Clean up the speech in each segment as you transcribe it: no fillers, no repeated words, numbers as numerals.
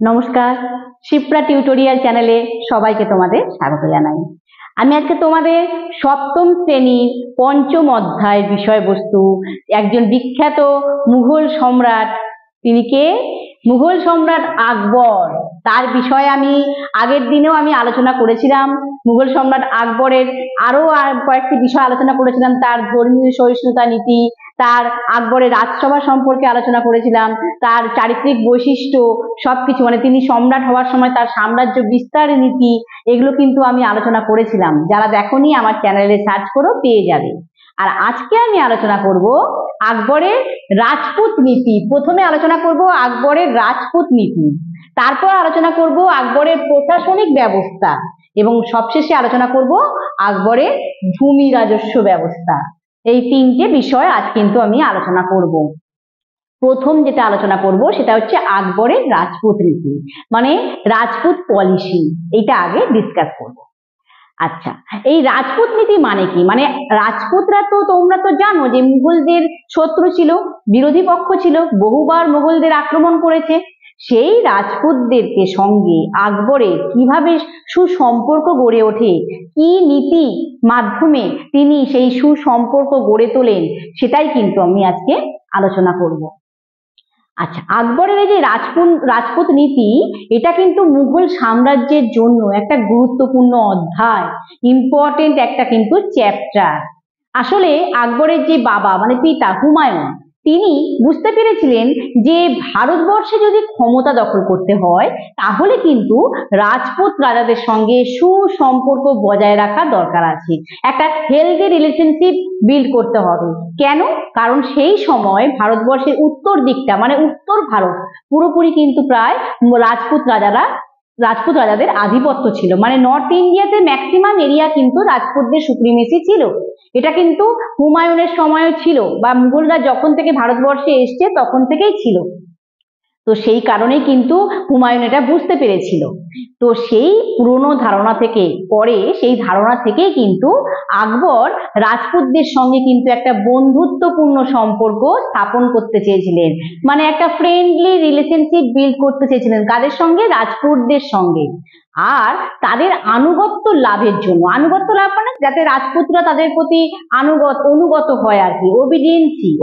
নমস্কার, শিপ্রা টিউটোরিয়াল চ্যানেলে সবাইকে তোমাদের স্বাগত জানাই। আমি আজকে তোমাদের সপ্তম শ্রেণীর পঞ্চম অধ্যায়ের বিষয়বস্তু একজন বিখ্যাত মুঘল সম্রাট, তিনি কে? মুঘল সম্রাট আকবর। তার বিষয়ে আমি আগের দিনেও আলোচনা করেছিলাম। মুঘল সম্রাট আকবরের আরো কয়েকটি বিষয় আলোচনা করেছিলাম, তার ধর্মীয় সহিষ্ণুতা নীতি, তার আকবরের রাজসভা সম্পর্কে আলোচনা করেছিলাম, তার চারিত্রিক বৈশিষ্ট্য সবকিছু, মানে তিনি সম্রাট হওয়ার সময় তার সাম্রাজ্য বিস্তার নীতি, এগুলো কিন্তু আমি আলোচনা করেছিলাম। যারা দেখোনি আমার চ্যানেলে সার্চ করো, পেয়ে যাবে। আর আজকে আমি আলোচনা করব আকবরের রাজপুত নীতি। প্রথমে আলোচনা করব আকবরের রাজপুত নীতি, তারপর আলোচনা করব আকবরের প্রশাসনিক ব্যবস্থা এবং সবশেষে আলোচনা করব আকবরের ভূমি রাজস্ব ব্যবস্থা। এই তিনটে বিষয় আজ কিন্তু আমি আলোচনা করব। প্রথম যেটা আলোচনা করব সেটা হচ্ছে আকবরের রাজপুত নীতি, মানে রাজপুত পলিসি। এইটা আগে ডিসকাস করব। আচ্ছা, এই রাজপুত নীতি মানে কি? মানে রাজপুতরা তো তোমরা তো জানো যে মুঘলদের শত্রু ছিল, বিরোধী পক্ষ ছিল, বহুবার মুঘলদের আক্রমণ করেছে। সেই রাজপুতদেরকে সঙ্গে আকবরের কিভাবে সুসম্পর্ক গড়ে ওঠে, কি নীতি মাধ্যমে তিনি সেই সুসম্পর্ক গড়ে তোলেন, সেটাই কিন্তু আমি আজকে আলোচনা করব। আচ্ছা, আকবরের এই যে রাজপুত নীতি, এটা কিন্তু মুঘল সাম্রাজ্যের জন্য একটা গুরুত্বপূর্ণ অধ্যায়, ইম্পর্টেন্ট একটা কিন্তু চ্যাপ্টার। আসলে আকবরের যে বাবা মানে পিতা হুমায়ুন, তিনি বুঝতে পেরেছিলেন যে ভারতবর্ষে যদি ক্ষমতা দখল করতে হয় তাহলে কিন্তু রাজপুত রাজাদের সঙ্গে সুসম্পর্ক বজায় রাখা দরকার আছে, একটা হেলদি রিলেশনশিপ বিল্ড করতে হবে। কেন? কারণ সেই সময় ভারতবর্ষের উত্তর দিকটা মানে উত্তর ভারত পুরোপুরি কিন্তু প্রায় রাজপুত রাজাদের আধিপত্য ছিল। মানে নর্থ ইন্ডিয়াতে ম্যাক্সিমাম এরিয়া কিন্তু রাজপুতদের সুপ্রিমেসি ছিল। এটা কিন্তু হুমায়ুনের সময়ও ছিল, বা মুঘলরা যখন থেকে ভারতবর্ষে এসছে তখন থেকেই ছিল। তো সেই কারণেই কিন্তু হুমায়ুন এটা বুঝতে পেরেছিল। তো সেই পুরনো ধারণা থেকে সেই ধারণা থেকেই কিন্তু আকবর রাজপুতদের সঙ্গে কিন্তু একটা বন্ধুত্বপূর্ণ সম্পর্ক স্থাপন করতে চেয়েছিলেন, মানে একটা ফ্রেন্ডলি রিলেশনশিপ বিল্ড করতে চেয়েছিলেন। কাদের সঙ্গে? রাজপুতদের সঙ্গে। আর তাদের আনুগত্য লাভের জন্য, আনুগত্য লাভ মানে যাতে রাজপুতরা তাদের প্রতি অনুগত হয় আর কি,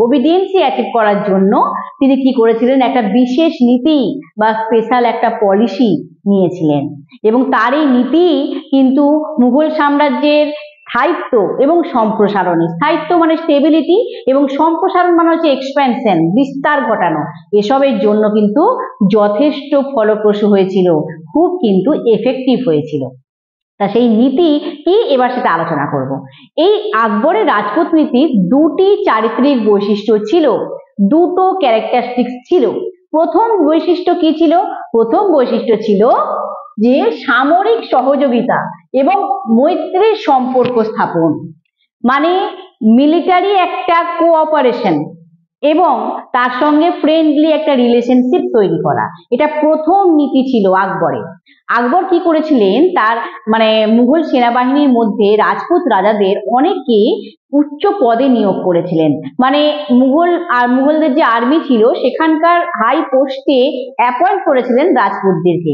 ওবিডিয়েন্সি অ্যাচিভ করার জন্য তিনি কি করেছিলেন? একটা বিশেষ নীতি বা স্পেশাল একটা পলিসি নিয়েছিলেন। এবং তার এই নীতি কিন্তু মুঘল সাম্রাজ্যের স্থায়িত্ব এবং সম্প্রসারণে, স্থায়িত্ব মানে স্টেবিলিটি এবং সম্প্রসারণ মানে হচ্ছে এক্সপ্যানশন, বিস্তার ঘটানো, এসবের জন্য কিন্তু যথেষ্ট ফলপ্রসূ হয়েছিল, খুব কিন্তু এফেক্টিভ হয়েছিল। তা সেই নীতি কি, এবার সেটা আলোচনা করব। এই আকবরের রাজপুত নীতির দুটি চারিত্রিক বৈশিষ্ট্য ছিল, দুটো ক্যারেক্টারিস্টিক্স ছিল। প্রথম বৈশিষ্ট্য কি ছিল? প্রথম বৈশিষ্ট্য ছিল যে সামরিক সহযোগিতা এবং মৈত্রীর সম্পর্ক স্থাপন, মানে মিলিটারি একটা কোঅপারেশন এবং তার সঙ্গে ফ্রেন্ডলি একটা রিলেশনশিপ তৈরি করা। এটা প্রথম নীতি ছিল আকবরের। আকবর কি করেছিলেন? তার মানে মুঘল সেনাবাহিনীর মধ্যে রাজপুত রাজাদের অনেকে উচ্চ পদে নিয়োগ করেছিলেন। মানে মুঘলদের যে আর্মি ছিল সেখানকার হাই পোস্টে অ্যাপয়েন্ট করেছিলেন রাজপুতদেরকে।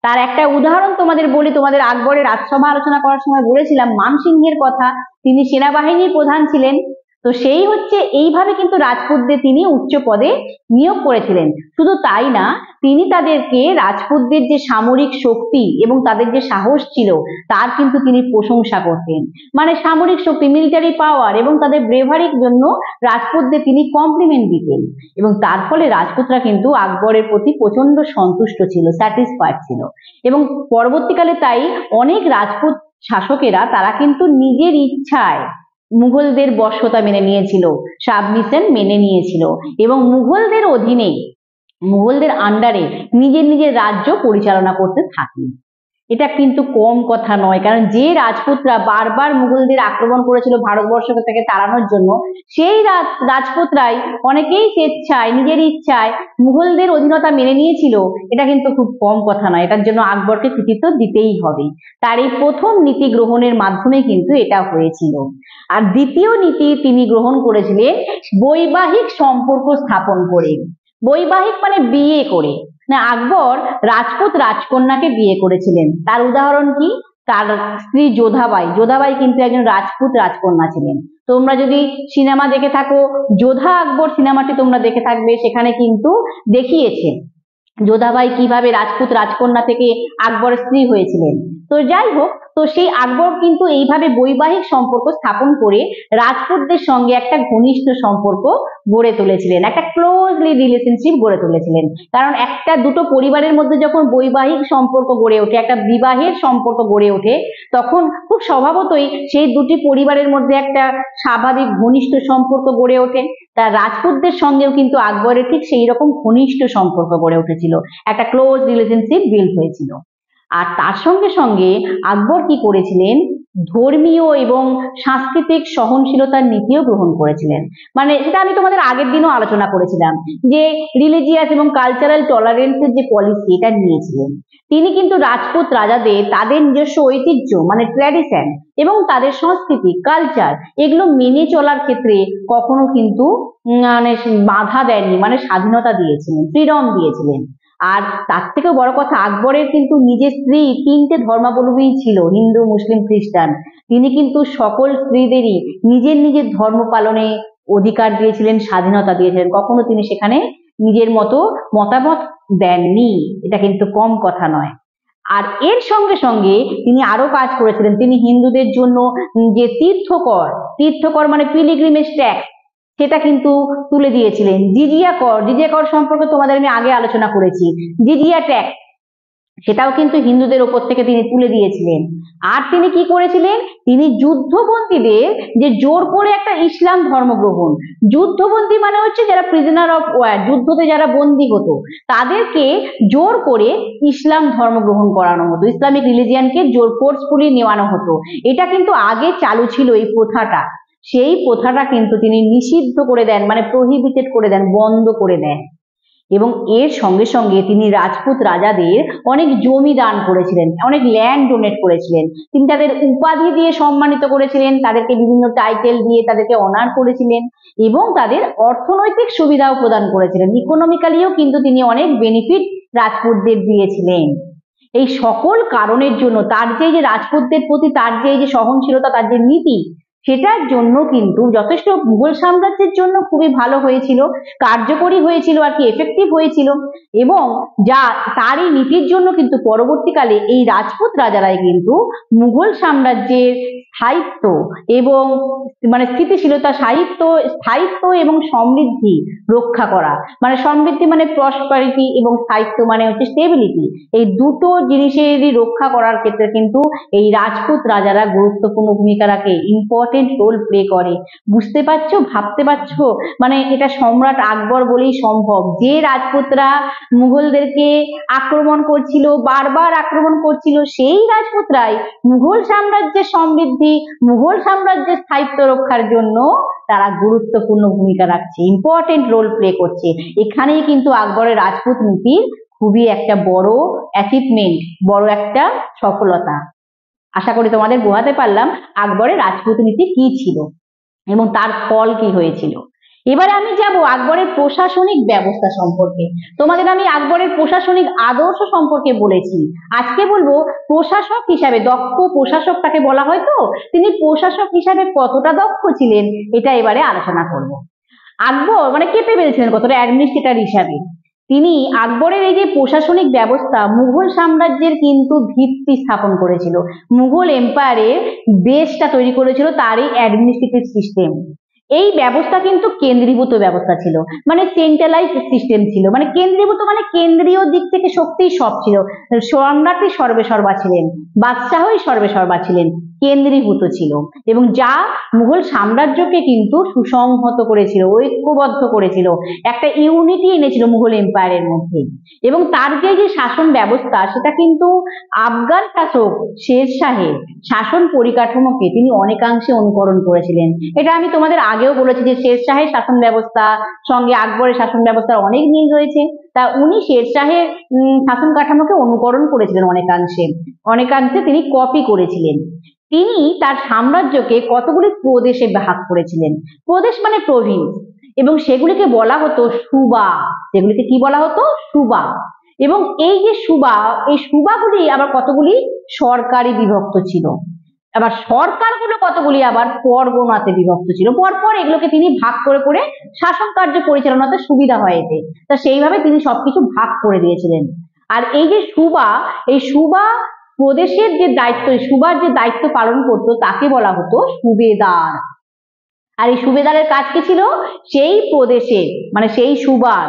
তার একটা উদাহরণ তোমাদের বলি, তোমাদের আকবরের রাজসভা আলোচনা করার সময় বলেছিলাম মানসিংহের কথা, তিনি সেনাবাহিনীর প্রধান ছিলেন। তো সেই হচ্ছে এইভাবে কিন্তু রাজপুতদের তিনি উচ্চ পদে নিয়োগ করেছিলেন। শুধু তাই না, তিনি তাদেরকে রাজপুতদের যে সামরিক শক্তি এবং তাদের যে সাহস ছিল তার কিন্তু তিনি প্রশংসা করতেন। মানে সামরিক শক্তি, মিলিটারি পাওয়ার এবং তাদের ব্রেভারির জন্য রাজপুতদের তিনি কমপ্লিমেন্ট দিতেন। এবং তার ফলে রাজপুতরা কিন্তু আকবরের প্রতি প্রচন্ড সন্তুষ্ট ছিল, স্যাটিসফাইড ছিল। এবং পরবর্তীকালে তাই অনেক রাজপুত শাসকেরা তারা কিন্তু নিজের ইচ্ছায় মুঘলদের বশ্যতা মেনে নিয়েছিল, সাবমিশন মেনে নিয়েছিল এবং মুঘলদের অধীনে, মুঘলদের আন্ডারে নিজের রাজ্য পরিচালনা করতে থাকে। এটা কিন্তু কম কথা নয়, কারণ যে রাজপুতরা বারবার মুঘলদের আক্রমণ করেছিল ভারতবর্ষ থেকে তাড়ানোর জন্য, সেই রাজপুতরাই অনেকেই স্বেচ্ছায় নিজের ইচ্ছায় মুঘলদের অধীনতা মেনে নিয়েছিল। এটা কিন্তু খুব কম কথা নয়, এটার জন্য আকবরকে কৃতিত্ব দিতেই হবে। তার এই প্রথম নীতি গ্রহণের মাধ্যমে কিন্তু এটা হয়েছিল। আর দ্বিতীয় নীতি তিনি গ্রহণ করেছিলেন বৈবাহিক সম্পর্ক স্থাপন করে। বৈবাহিক মানে বিয়ে করে, না, আকবর রাজপুত রাজকন্যাকে বিয়ে করেছিলেন। তার উদাহরণ কি? তার স্ত্রী যোধাবাই। যোধাবাই কিন্তু একজন রাজপুত রাজকন্যা ছিলেন। তোমরা যদি সিনেমা দেখে থাকো, যোধা আকবর সিনেমাটি তোমরা দেখে থাকবে, সেখানে কিন্তু দেখিয়েছে যোধাবাই কিভাবে রাজপুত রাজকন্যা থেকে আকবরের স্ত্রী হয়েছিলেন। তো যাই হোক, তো সেই আকবর কিন্তু এইভাবে বৈবাহিক সম্পর্ক স্থাপন করে রাজপুতদের সঙ্গে একটা ঘনিষ্ঠ সম্পর্ক গড়ে তুলেছিলেন, একটা ক্লোজলি রিলেশনশিপ গড়ে তুলেছিলেন। কারণ একটা দুটো পরিবারের মধ্যে যখন বৈবাহিক সম্পর্ক গড়ে ওঠে, একটা বিবাহের সম্পর্ক গড়ে ওঠে, তখন খুব স্বভাবতই সেই দুটি পরিবারের মধ্যে একটা স্বাভাবিক ঘনিষ্ঠ সম্পর্ক গড়ে ওঠে। তা রাজপুতদের সঙ্গেও কিন্তু আকবরের ঠিক সেই রকম ঘনিষ্ঠ সম্পর্ক গড়ে উঠেছিল, একটা ক্লোজ রিলেশনশিপ বিল্ড হয়েছিল। আর তার সঙ্গে সঙ্গে আকবর কি করেছিলেন? ধর্মীয় এবং সাংস্কৃতিক সহনশীলতার নীতিও গ্রহণ করেছিলেন। মানে সেটা আমি তোমাদের আগের দিনও আলোচনা করেছিলাম যে রিলিজিয়াস এবং কালচারাল টলারেন্সের যে পলিসি এটা নিয়েছিলেন। তিনি কিন্তু রাজপুত রাজাদের তাদের নিজস্ব ঐতিহ্য মানে ট্র্যাডিশন এবং তাদের সংস্কৃতি কালচার এগুলো মেনে চলার ক্ষেত্রে কখনো কিন্তু মানে বাধা দেননি, মানে স্বাধীনতা দিয়েছিলেন, ফ্রিডম দিয়েছিলেন। আর তার থেকেও বড় কথা, আকবরের কিন্তু নিজের স্ত্রী 3টে ধর্মাবলম্বী ছিল, হিন্দু মুসলিম খ্রিস্টান। তিনি কিন্তু সকল স্ত্রীদেরই নিজের নিজের ধর্ম পালনে অধিকার দিয়েছিলেন, স্বাধীনতা দিয়েছিলেন, কখনো তিনি সেখানে নিজের মতো মতামত দেননি। এটা কিন্তু কম কথা নয়। আর এর সঙ্গে সঙ্গে তিনি আরো কাজ করেছিলেন। তিনি হিন্দুদের জন্য যে তীর্থকর মানে পিলিগ্রিমেজ ট্যাক্স, সেটা কিন্তু তুলে দিয়েছিলেন। জিজিয়া কর সম্পর্কে তোমাদের আমি আগে আলোচনা করেছি। জিজিয়া ট্যাক্স সেটাও কিন্তু হিন্দুদের ওপর থেকে তিনি তুলে দিয়েছিলেন। আর তিনি কি করেছিলেন? তিনি যুদ্ধবন্দীদের যে জোর করে একটা ইসলাম ধর্ম গ্রহণ, যুদ্ধবন্দী মানে হচ্ছে যারা প্রিজনার অফ ওয়ার, যুদ্ধতে যারা বন্দী হতো তাদেরকে জোর করে ইসলাম ধর্ম গ্রহণ করানো হতো, ইসলামিক রিলিজিয়ানকে জোর ফোর্সফুলি নেওয়ানো হতো। এটা কিন্তু আগে চালু ছিল এই প্রথাটা। সেই প্রথাটা কিন্তু তিনি নিষিদ্ধ করে দেন, মানে প্রহিবিটেড করে দেন, বন্ধ করে দেন। এবং এর সঙ্গে সঙ্গে তিনি রাজপুত রাজাদের অনেক জমি দান করেছিলেন, অনেক ল্যান্ড ডোনেট করেছিলেন। তিনি তাদের উপাধি দিয়ে সম্মানিত করেছিলেন, তাদেরকে বিভিন্ন টাইটেল দিয়ে তাদেরকে অনার করেছিলেন এবং তাদের অর্থনৈতিক সুবিধাও প্রদান করেছিলেন। ইকোনমিক্যালিও কিন্তু তিনি অনেক বেনিফিট রাজপুতদের দিয়েছিলেন। এই সকল কারণের জন্য তার যে রাজপুতদের প্রতি তার যে সহনশীলতা, তার যে নীতি, সেটার জন্য কিন্তু যথেষ্ট মুঘল সাম্রাজ্যের জন্য খুবই ভালো হয়েছিল, কার্যকরী হয়েছিল, আর কি এফেক্টিভ হয়েছিল। এবং যা তারই নীতির জন্য কিন্তু পরবর্তীকালে এই রাজপুত রাজারাই কিন্তু মুঘল সাম্রাজ্যের স্থায়িত্ব এবং মানে স্থিতিশীলতা, স্থায়িত্ব এবং সমৃদ্ধি রক্ষা করা, মানে সমৃদ্ধি মানে প্রসপারিটি এবং স্থায়িত্ব মানে হচ্ছে স্টেবিলিটি, এই দুটো জিনিসেরই রক্ষা করার ক্ষেত্রে কিন্তু এই রাজপুত রাজারা গুরুত্বপূর্ণ ভূমিকা রাখে, ইম্পর্টেন্ট রোল প্লে করে। বুঝতে পারছো, ভাবতে পারছো? মানে এটা সম্রাট আকবর বলেই সম্ভব। যে রাজপুতরা মুঘলদেরকে আক্রমণ করছিল, বারবার আক্রমণ করছিল, সেই রাজপুতরাই মুঘল সাম্রাজ্যের সমৃদ্ধি, মুঘল সাম্রাজ্যের স্থায়িত্ব রক্ষার জন্য তারা গুরুত্বপূর্ণ ভূমিকা রাখছে, ইম্পর্টেন্ট রোল প্লে করছে। এখানেই কিন্তু আকবরের রাজপুত নীতির খুবই একটা বড় অ্যাচিভমেন্ট, বড় একটা সফলতা। আশা করি তোমাদের বোঝাতে পারলাম আকবরের রাজপুত নীতি কি ছিল এবং তার ফল কি হয়েছিল। এবারে আমি যাব আকবরের প্রশাসনিক ব্যবস্থা সম্পর্কে। তোমাদের আমি আকবরের প্রশাসনিক আদর্শ সম্পর্কে বলেছি, আজকে বলবো প্রশাসক হিসাবে, দক্ষ প্রশাসক তাকে বলা হয়, তো তিনি প্রশাসক হিসাবে কতটা দক্ষ ছিলেন এটা এবারে আলোচনা করব। আকবর মানে কেপেবল ছিলেন কতটা অ্যাডমিনিস্ট্রেটর হিসাবে। তিনি আকবরের এই যে প্রশাসনিক ব্যবস্থা মুঘল সাম্রাজ্যের কিন্তু ভিত্তি স্থাপন করেছিল, মুঘল এম্পায়ারের বেসটা তৈরি করেছিল তারই অ্যাডমিনিস্ট্রেটিভ সিস্টেম। এই ব্যবস্থা কিন্তু কেন্দ্রীভূত ব্যবস্থা ছিল, মানে সেন্ট্রালাইজড সিস্টেম ছিল, মানে কেন্দ্রীভূত মানে কেন্দ্রীয় দিক থেকে শক্তিই সব ছিল, সম্রাটই সর্বে সর্বা ছিলেন, বাদশাহই সর্বে সর্বা ছিলেন, কেন্দ্রীভূত ছিল। এবং যা মুঘল সাম্রাজ্যকে কিন্তু সুসংহত করেছিল, ঐক্যবদ্ধ করেছিল, একটা ইউনিটি এনেছিল মুঘল এম্পায়ারের মধ্যে। এবং তার যে শাসন ব্যবস্থা সেটা কিন্তু আফগান শাসক শের শাহের শাসন পরিকাঠামোকে তিনি অনেকাংশে অনুকরণ করেছিলেন। এটা আমি তোমাদের আগেও বলেছি যে শের শাহের শাসন ব্যবস্থা সঙ্গে আকবরের শাসন ব্যবস্থার অনেক মিল রয়েছে। তা উনি শের শাহের শাসন কাঠামোকে অনুকরণ করেছিলেন অনেকাংশে তিনি কপি করেছিলেন। তিনি তার সাম্রাজ্যকে কতগুলি প্রদেশে ভাগ করেছিলেন, প্রদেশ মানে প্রভিন্স, এবং সেগুলিকে বলা হতো সুবা। সেগুলিকে কি বলা হতো? সুবা। এবং এই যে সুবা, এই সুবাগুলি আবার কতগুলি সরকারি বিভক্ত ছিল, আবার সরকারগুলো কতগুলি আবার পরগনাতে বিভক্ত ছিল। পরপর এগুলোকে তিনি ভাগ করে করে শাসন কার্য পরিচালনাতে সুবিধা হয় এতে, তা সেইভাবে তিনি সবকিছু ভাগ করে দিয়েছিলেন। আর এই যে সুবা, এই সুবা প্রদেশের যে দায়িত্ব, সুবার যে দায়িত্ব পালন করতো তাকে বলা হতো সুবেদার। আর এই সুবেদারের কাজ কি ছিল? সেই প্রদেশের মানে সেই সুবার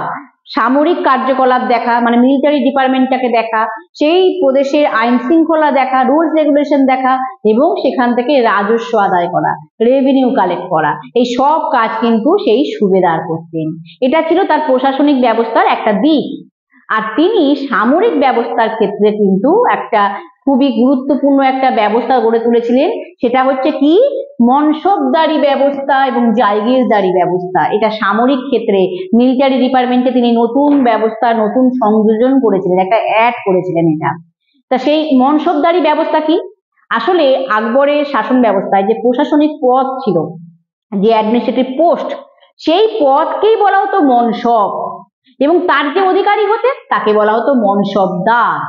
সামরিক কার্যকলাপ দেখা, মানে মিলিটারি ডিপার্টমেন্টটাকে দেখা, সেই প্রদেশের আইন শৃঙ্খলা দেখা, রুলস রেগুলেশন দেখা, এবং সেখান থেকে রাজস্ব আদায় করা, রেভিনিউ কালেক্ট করা, এই সব কাজ কিন্তু সেই সুবেদার করতেন। এটা ছিল তার প্রশাসনিক ব্যবস্থার একটা দিক। আর তিনি সামরিক ব্যবস্থার ক্ষেত্রে কিন্তু একটা খুবই গুরুত্বপূর্ণ একটা ব্যবস্থা গড়ে তুলেছিলেন, সেটা হচ্ছে কি? মনসবদারি ব্যবস্থা এবং জায়গিরদারি ব্যবস্থা। এটা সামরিক ক্ষেত্রে মিলিটারি ডিপার্টমেন্টে তিনি নতুন ব্যবস্থা, নতুন সংযোজন করেছিলেন, একটা অ্যাড করেছিলেন এটা। তা সেই মনসবদারি ব্যবস্থা কি? আসলে আকবরের শাসন ব্যবস্থায় যে প্রশাসনিক পদ ছিল, যে অ্যাডমিনিস্ট্রেটিভ পোস্ট, সেই পদকেই বলা হতো মনসব, এবং তার যে অধিকারী হতেন তাকে বলা হতো মনসবদার।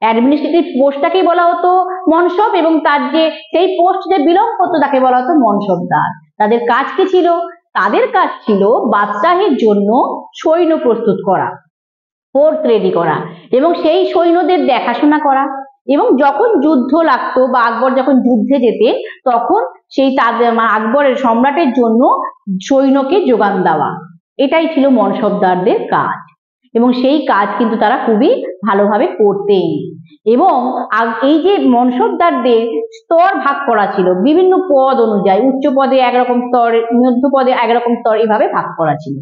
অ্যাডমিনিস্ট্রেটিভ পোস্টটাকেই বলা হতো মনসব, এবং তার যে সেই পোস্ট যে বিলং করতো তাকে বলা হতো মনসবদার। তাদের কাজ কি ছিল? তাদের কাজ ছিল বাদশাহের জন্য সৈন্য প্রস্তুত করা, ফোর্স রেডি করা, এবং সেই সৈন্যদের দেখাশোনা করা, এবং যখন যুদ্ধ লাগতো বা আকবর যখন যুদ্ধে যেতেন তখন সেই তাদের আকবরের সম্রাটের জন্য সৈন্যকে যোগান দেওয়া, এটাই ছিল মনসবদারদের কাজ। এবং সেই কাজ কিন্তু তারা খুবই ভালোভাবে করতেন। এবং এই যে মনসবদারদের স্তর ভাগ করা ছিল বিভিন্ন পদ অনুযায়ী, উচ্চ পদে একরকম স্তর, মধ্য পদে একরকম স্তর, এভাবে ভাগ করা ছিল।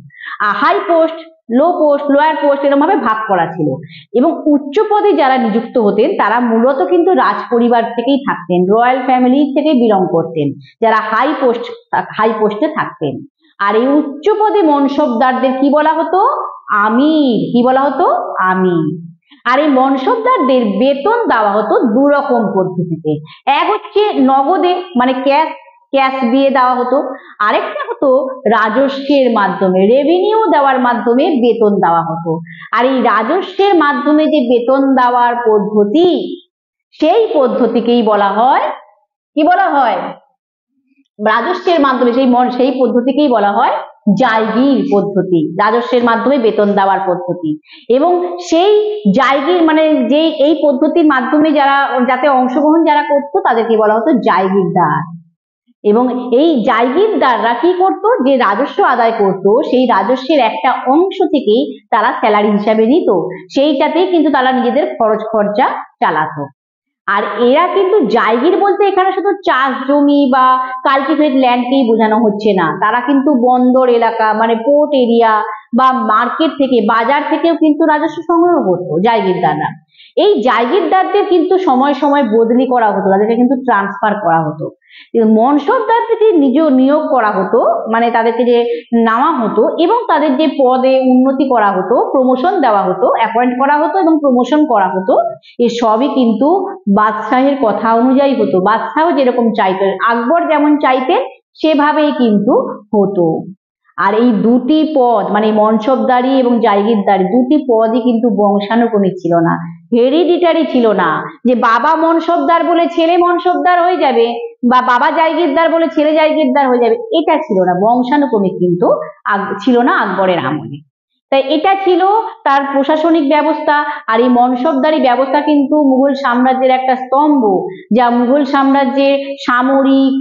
আর হাই পোস্ট, লো পোস্ট, লোয়ার পোস্ট, এরকম ভাবে ভাগ করা ছিল। এবং উচ্চ পদে যারা নিযুক্ত হতেন তারা মূলত কিন্তু রাজ পরিবার থেকেই থাকতেন, রয়্যাল ফ্যামিলি থেকে বিলং করতেন, যারা হাই পোস্টে থাকতেন। আর এই উচ্চ পদে মনসবদারদের কি বলা হতো? আমির। কি বলা হতো? আমির। আর এই মনসবদারদের বেতন দেওয়া হতো দুরকম পদ্ধতিতে। এক হচ্ছে নগদে, মানে ক্যাশ দিয়ে দেওয়া হতো। আরেকটা হতো রাজস্বের মাধ্যমে, রেভিনিউ দেওয়ার মাধ্যমে বেতন দেওয়া হতো। আর এই রাজস্বের মাধ্যমে যে বেতন দেওয়ার পদ্ধতি, সেই পদ্ধতিকেই বলা হয়, কি বলা হয়? রাজস্বের মাধ্যমে সেই পদ্ধতিকেই বলা হয় জায়গির পদ্ধতি, রাজস্বের মাধ্যমে বেতন দেওয়ার পদ্ধতি। এবং সেই জায়গির মানে যে এই পদ্ধতির মাধ্যমে যাতে অংশগ্রহণ যারা করতো তাদেরকে বলা হতো জায়গিরদার। এবং এই জায়গিরদাররা কি করতো? যে রাজস্ব আদায় করতো সেই রাজস্বের একটা অংশ থেকেই তারা স্যালারি হিসাবে নিত, সেইটাতেই কিন্তু তারা নিজেদের খরচ খরচা চালাতো। আর এরা কিন্তু জায়গির বলতে এখানে শুধু চাষ জমি বা কাল্টিভেট ল্যান্ডকেই বোঝানো হচ্ছে না, তারা কিন্তু বন্দর এলাকা মানে পোর্ট এরিয়া বা মার্কেট থেকে, বাজার থেকেও কিন্তু রাজস্ব সংগ্রহ করতো জায়গিরদাররা। এই জায়গিরদারদের কিন্তু সময় সময় বদলি করা হতো, তাদেরকে কিন্তু ট্রান্সফার করা হতো। মনসবদারদের যে নিয়োগ করা হতো, মানে তাদেরকে যে নেওয়া হতো এবং তাদের যে পদে উন্নতি করা হতো, প্রমোশন দেওয়া হতো, অ্যাপয়েন্ট করা হতো এবং প্রমোশন করা হতো, এই সবই কিন্তু বাদশাহের কথা অনুযায়ী হতো। বাদশাহ যেরকম চাইতেন, আকবর যেমন চাইতেন সেভাবেই কিন্তু হতো। আর এই দুটি পদ মানে মনসবদারি এবং জায়গিরদারি দুটি পদই কিন্তু বংশানুক্রমিক ছিল না, হেরিডিটারি ছিল না, যে বাবা মনসবদার বলে ছেলে মনসবদার হয়ে যাবে বা বাবা জায়গিরদার বলে ছেলে জায়গিরদার হয়ে যাবে, এটা ছিল না, বংশানুক্রমিক কিন্তু ছিল না আকবরের আমলে। তাই এটা ছিল তার প্রশাসনিক ব্যবস্থা। আর এই মনসবদারি ব্যবস্থা কিন্তু মুঘল সাম্রাজ্যের একটা স্তম্ভ, যা মুঘল সাম্রাজ্যের সামরিক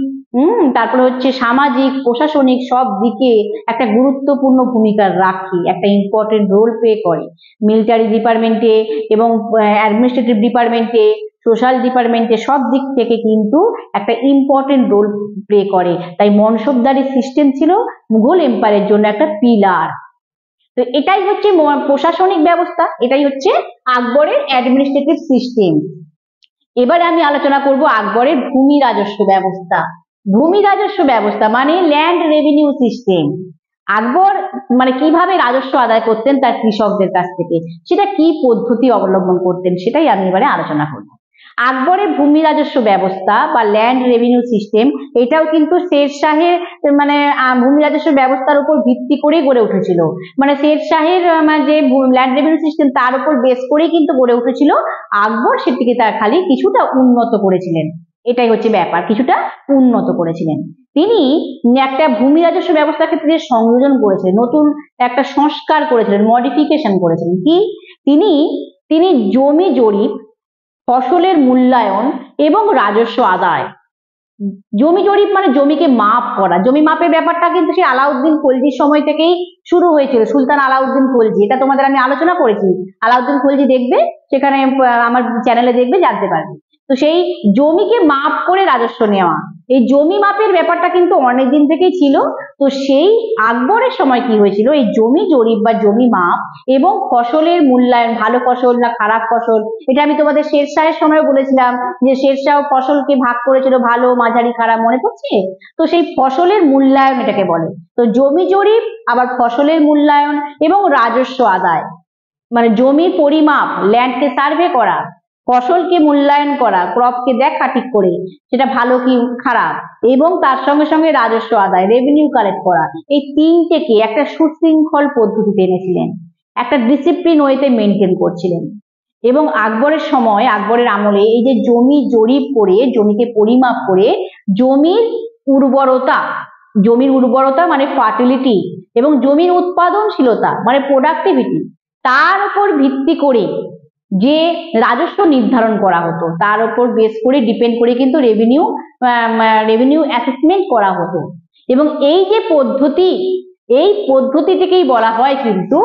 তারপরে হচ্ছে সামাজিক, প্রশাসনিক সব দিকে একটা গুরুত্বপূর্ণ ভূমিকা রাখে, একটা ইম্পর্টেন্ট রোল প্লে করে। মিলিটারি ডিপার্টমেন্টে এবং অ্যাডমিনিস্ট্রেটিভ ডিপার্টমেন্টে, সোশ্যাল ডিপার্টমেন্টে সব দিক থেকে কিন্তু একটা ইম্পর্টেন্ট রোল প্লে করে। তাই মনসবদারি সিস্টেম ছিল মুঘল এম্পায়ারের জন্য একটা পিলার। তো এটাই হচ্ছে প্রশাসনিক ব্যবস্থা, এটাই হচ্ছে আকবরের অ্যাডমিনিস্ট্রেটিভ সিস্টেম। এবারে আমি আলোচনা করব আকবরের ভূমি রাজস্ব ব্যবস্থা। ভূমি রাজস্ব ব্যবস্থা মানে ল্যান্ড রেভিনিউ সিস্টেম। আকবর মানে কিভাবে রাজস্ব আদায় করতেন তার কৃষকদের কাছ থেকে, সেটা কি পদ্ধতি অবলম্বন করতেন, সেটাই আমি এবারে আলোচনা করব। আকবরের ভূমি রাজস্ব ব্যবস্থা বা ল্যান্ড রেভিনিউ সিস্টেম, এটাও কিন্তু শের শাহের মানে ভূমি রাজস্ব ব্যবস্থার উপর ভিত্তি করেই গড়ে উঠেছিল। মানে শের শাহের যে ল্যান্ড রেভিনিউ সিস্টেম তার উপর বেস করেই কিন্তু গড়ে উঠেছিল। আকবর সেটিকে তার খালি কিছুটা উন্নত করেছিলেন, এটাই হচ্ছে ব্যাপার, কিছুটা উন্নত করেছিলেন। তিনি একটা ভূমি রাজস্ব ব্যবস্থার ক্ষেত্রে সংযোজন করেছিলেন, নতুন একটা সংস্কার করেছিলেন, মডিফিকেশন করেছিলেন। কি তিনি তিনি জমি জরিপ, ফসলের মূল্যায়ন এবং রাজস্ব আদায়। জমি জরিপ মানে জমিকে মাপ করা। জমি মাপের ব্যাপারটা কিন্তু সেই আলাউদ্দিন খলজির সময় থেকেই শুরু হয়েছিল, সুলতান আলাউদ্দিন খলজি। এটা তোমাদের আমি আলোচনা করেছি, আলাউদ্দিন খলজি দেখবে সেখানে, আমার চ্যানেলে দেখবে, জানতে পারবে। তো সেই জমিকে মাপ করে রাজস্ব নেওয়া, এই জমি মাপের ব্যাপারটা কিন্তু অনেকদিন থেকেই ছিল। তো সেই আকবরের সময় কি হয়েছিল, এই জমি জরিপ বা জমি মাপ এবং ফসলের মূল্যায়ন, ভালো ফসল না খারাপ ফসল, এটা আমি তোমাদের শের শাহের সময় বলেছিলাম যে শের শাহ ফসলকে ভাগ করেছিল ভালো, মাঝারি, খারাপ, মনে পড়ছে? তো সেই ফসলের মূল্যায়ন এটাকে বলে। তো জমি জরিপ, আবার ফসলের মূল্যায়ন এবং রাজস্ব আদায়, মানে জমির পরিমাপ, ল্যান্ডকে সার্ভে করা, ফসলকে মূল্যায়ন করা, ক্রপকে দেখা ঠিক করে সেটা ভালো কি খারাপ, এবং তার সঙ্গে সঙ্গে রাজস্ব আদায়, রেভিনিউ কালেক্ট করা, এই তিনটেকে একটা সুশৃঙ্খল পদ্ধতিতে এনেছিলেন, একটা ডিসিপ্লিন ওয়েতে মেনটেন করছিলেন। এবং আকবরের সময়, আকবরের আমলে এই যে জমি জরিপ করে, জমিকে পরিমাপ করে জমির উর্বরতা মানে ফার্টিলিটি, এবং জমির উৎপাদনশীলতা মানে প্রোডাক্টিভিটি, তার উপর ভিত্তি করে যে রাজস্ব নির্ধারণ করা হতো, তার উপর বেস করে ডিপেন্ড করে কিন্তু রেভিনিউ অ্যাসেসমেন্ট করা হতো। এবং এই যে পদ্ধতি, এই পদ্ধতিটিকেই বলা হয় কিন্তু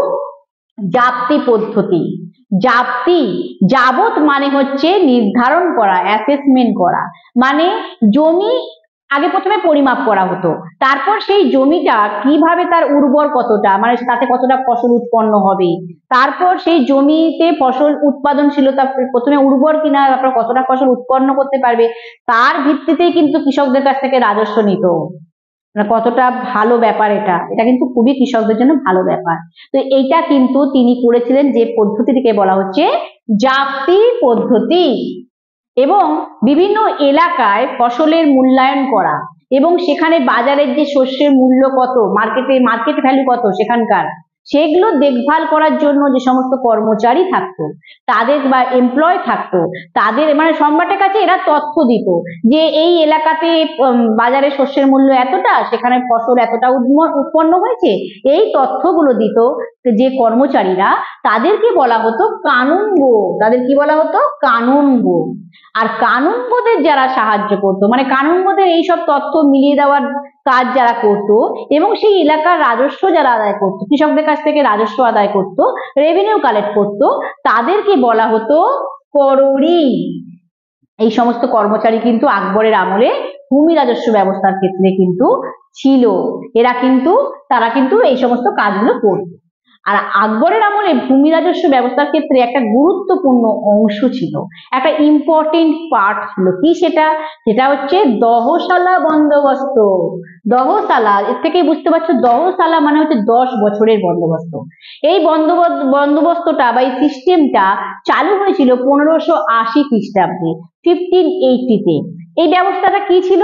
জাপ্তি পদ্ধতি। যাবত মানে হচ্ছে নির্ধারণ করা, অ্যাসেসমেন্ট করা, মানে জমি আগে প্রথমে পরিমাপ করা হতো, তারপর সেই জমিটা কিভাবে তার উর্বর কতটা, মানে তাতে কতটা ফসল উৎপন্ন হবে, তারপর সেই জমিতে ফসল উৎপাদনশীলতা, প্রথমে উর্বর কিনা, তারপর কতটা ফসল উৎপন্ন করতে পারবে, তার ভিত্তিতেই কিন্তু কৃষকদের কাছ থেকে রাজস্ব নিত। মানে কতটা ভালো ব্যাপার, এটা কিন্তু খুবই কৃষকদের জন্য ভালো ব্যাপার। তো এইটা কিন্তু তিনি করেছিলেন, যে পদ্ধতিটিকে বলা হচ্ছে জাপ্তি পদ্ধতি। এবং বিভিন্ন এলাকায় ফসলের মূল্যায়ন করা, এবং সেখানে বাজারের যে শস্যের মূল্য কত, মার্কেট ভ্যালু কত সেখানকার, সেগুলো দেখভাল করার জন্য যে সমস্ত কর্মচারী থাকতো, তাদের বা এমপ্লয় থাকতো, তাদের মানে সম্রাটের কাছে এরা তথ্য দিত যে এই এলাকাতে বাজারে শস্যের মূল্য এতটা, সেখানে ফসল এতটা উৎপন্ন হয়েছে, এই তথ্যগুলো দিত যে কর্মচারীরা, তাদেরকে বলা হতো কানুনগো। তাদের কি বলা হতো? কানুনগো। আর কানুনগোদের যারা সাহায্য করতো, মানে কানুনগোদের এইসব তথ্য মিলিয়ে দেওয়ার কাজ যারা করতো, এবং সেই এলাকার রাজস্ব যারা আদায় করতো, কৃষকদের কাছ থেকে রাজস্ব আদায় করতো, রেভিনিউ কালেক্ট করতো, তাদেরকে বলা হতো করোড়ি। এই সমস্ত কর্মচারী কিন্তু আকবরের আমলে ভূমি রাজস্ব ব্যবস্থার ক্ষেত্রে কিন্তু ছিল। তারা কিন্তু এই সমস্ত কাজগুলো করত। আর আকবরের আমলে ভূমি রাজস্ব ব্যবস্থার ক্ষেত্রে একটা গুরুত্বপূর্ণ অংশ ছিল, একটা ইম্পর্টেন্ট পার্ট ছিল। কি সেটা হচ্ছে দহশালা বন্দোবস্ত। দহশালা, এর থেকে বুঝতে পারছো, দহশালা মানে হচ্ছে 10 বছরের বন্দোবস্ত। এই বন্দোবস্তটা বা এই সিস্টেমটা চালু হয়েছিল 1580 খ্রিস্টাব্দে, 1580-তে। এই ব্যবস্থাটা কি ছিল?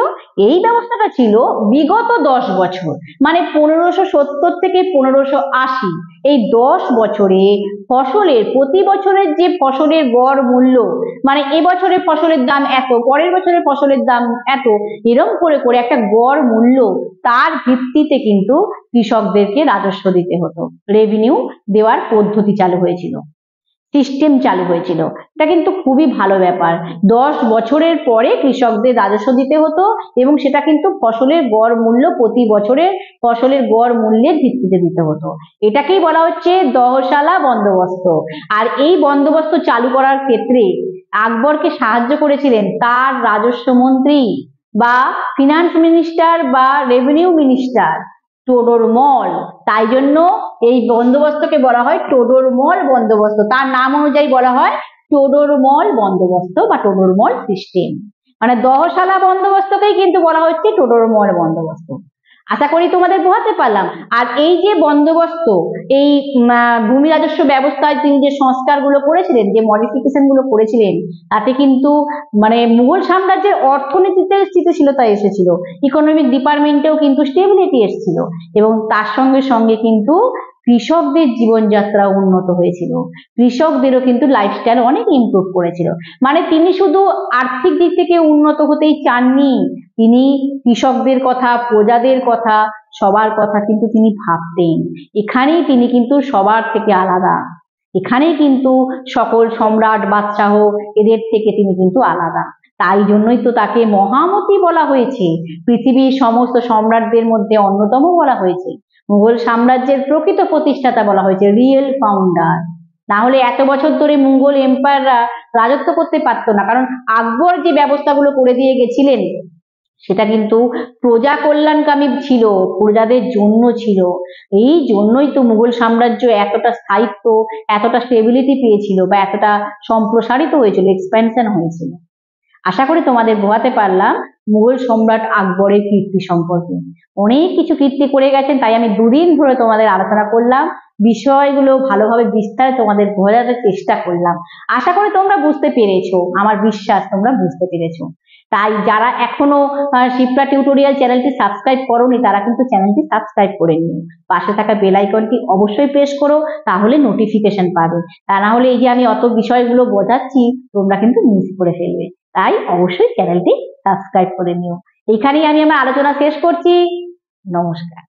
এই ব্যবস্থাটা ছিল বিগত 10 বছর, মানে 1570 থেকে 1580, এই 10 বছরে ফসলের, প্রতি বছরের যে ফসলের গড় মূল্য, মানে এবছরের ফসলের দাম এত, পরের বছরের ফসলের দাম এত, এরকম করে করে একটা গড় মূল্য, তার ভিত্তিতে কিন্তু কৃষকদেরকে রাজস্ব দিতে হতো, রেভিনিউ দেওয়ার পদ্ধতি চালু হয়েছিল, সিস্টেম চালু হয়েছিল। এটা কিন্তু খুবই ভালো ব্যাপার। 10 বছরের পরে কৃষকদের রাজস্ব দিতে হতো, এবং সেটা কিন্তু ফসলের গড় মূল্য, প্রতি বছরের ফসলের গড় মূল্যের ভিত্তিতে দিতে হতো। এটাকেই বলা হচ্ছে দহশালা বন্দোবস্ত। আর এই বন্দোবস্ত চালু করার ক্ষেত্রে আকবরকে সাহায্য করেছিলেন তার রাজস্ব মন্ত্রী বা ফিনান্স মিনিস্টার বা রেভিনিউ মিনিস্টার টোডরমল। তাই জন্য এই বন্দোবস্তকে বলা হয় টোডরমল বন্দোবস্ত। তার নাম অনুযায়ী বলা হয় টোডরমল বন্দোবস্ত বা টোডরমল সিস্টেম। মানে দহশালা বন্দোবস্তকেই কিন্তু বলা হচ্ছে টোডরমল বন্দোবস্ত। আশা করি তোমাদের বোঝাতে পারলাম। আর এই যে বন্দোবস্ত, এই ভূমি রাজস্ব ব্যবস্থায় তিনি যে সংস্কারগুলো করেছিলেন, যে মডিফিকেশন গুলো করেছিলেন, তাতে কিন্তু মানে মুঘল সাম্রাজ্যের অর্থনীতিতে স্থিতিশীলতা এসেছিল, ইকোনমিক ডিপার্টমেন্টেও কিন্তু স্টেবিলিটি এসেছিল, এবং তার সঙ্গে সঙ্গে কিন্তু কৃষকদের জীবনযাত্রা উন্নত হয়েছিল, কৃষকদেরও কিন্তু লাইফস্টাইল অনেক ইমপ্রুভ করেছিল। মানে তিনি শুধু আর্থিক দিক থেকে উন্নত হতেই চাননি, তিনি কৃষকদের কথা, প্রজাদের কথা, সবার কথা কিন্তু তিনি ভাবতেন। এখানেই তিনি কিন্তু সবার থেকে আলাদা, এখানেই কিন্তু সকল সম্রাট বাদশাহ এদের থেকে তিনি কিন্তু আলাদা। তাই জন্যই তো তাকে মহামতি বলা হয়েছে, পৃথিবীর সমস্ত সম্রাটদের মধ্যে অন্যতম বলা হয়েছে, মুঘল সাম্রাজ্যের প্রকৃত প্রতিষ্ঠাতা বলা হয়েছে, রিয়েল ফাউন্ডার। না হলে এত বছর ধরে মুঘল এম্পায়াররা রাজত্ব করতে পারতো না, কারণ আকবর যে ব্যবস্থাগুলো করে দিয়ে গেছিলেন সেটা কিন্তু প্রজা কল্যাণকামী ছিল, প্রজাদের জন্য ছিল। এই জন্যই তো মুঘল সাম্রাজ্য এতটা স্থায়িত্ব, এতটা স্টেবিলিটি পেয়েছিল, বা এতটা সম্প্রসারিত হয়েছিল, এক্সপ্যানশন হয়েছিল। আশা করি তোমাদের বোঝাতে পারলাম মুঘল সম্রাট আকবরের কীর্তি সম্পর্কে। অনেক কিছু কীর্তি করে গেছেন, তাই আমি দুদিন ধরে তোমাদের আলোচনা করলাম, বিষয়গুলো ভালোভাবে বিস্তারে তোমাদের বোঝাতে চেষ্টা করলাম। আশা করি তোমরা বুঝতে পেরেছো, আমার বিশ্বাস তোমরা বুঝতে পেরেছো। তাই যারা এখনো শিপ্রা টিউটোরিয়াল চ্যানেলটি সাবস্ক্রাইব করোনি, তারা কিন্তু চ্যানেলটি সাবস্ক্রাইব করে নিও, পাশে থাকা বেল আইকনটি অবশ্যই প্রেস করো, তাহলে নোটিফিকেশন পাবে। তা না হলে এই যে আমি অত বিষয়গুলো বোঝাচ্ছি, তোমরা কিন্তু মিস করে ফেলবে। তাই অবশ্যই চ্যানেলটি সাবস্ক্রাইব করে নিও। এখানেই আমি আমার আলোচনা শেষ করছি। নমস্কার।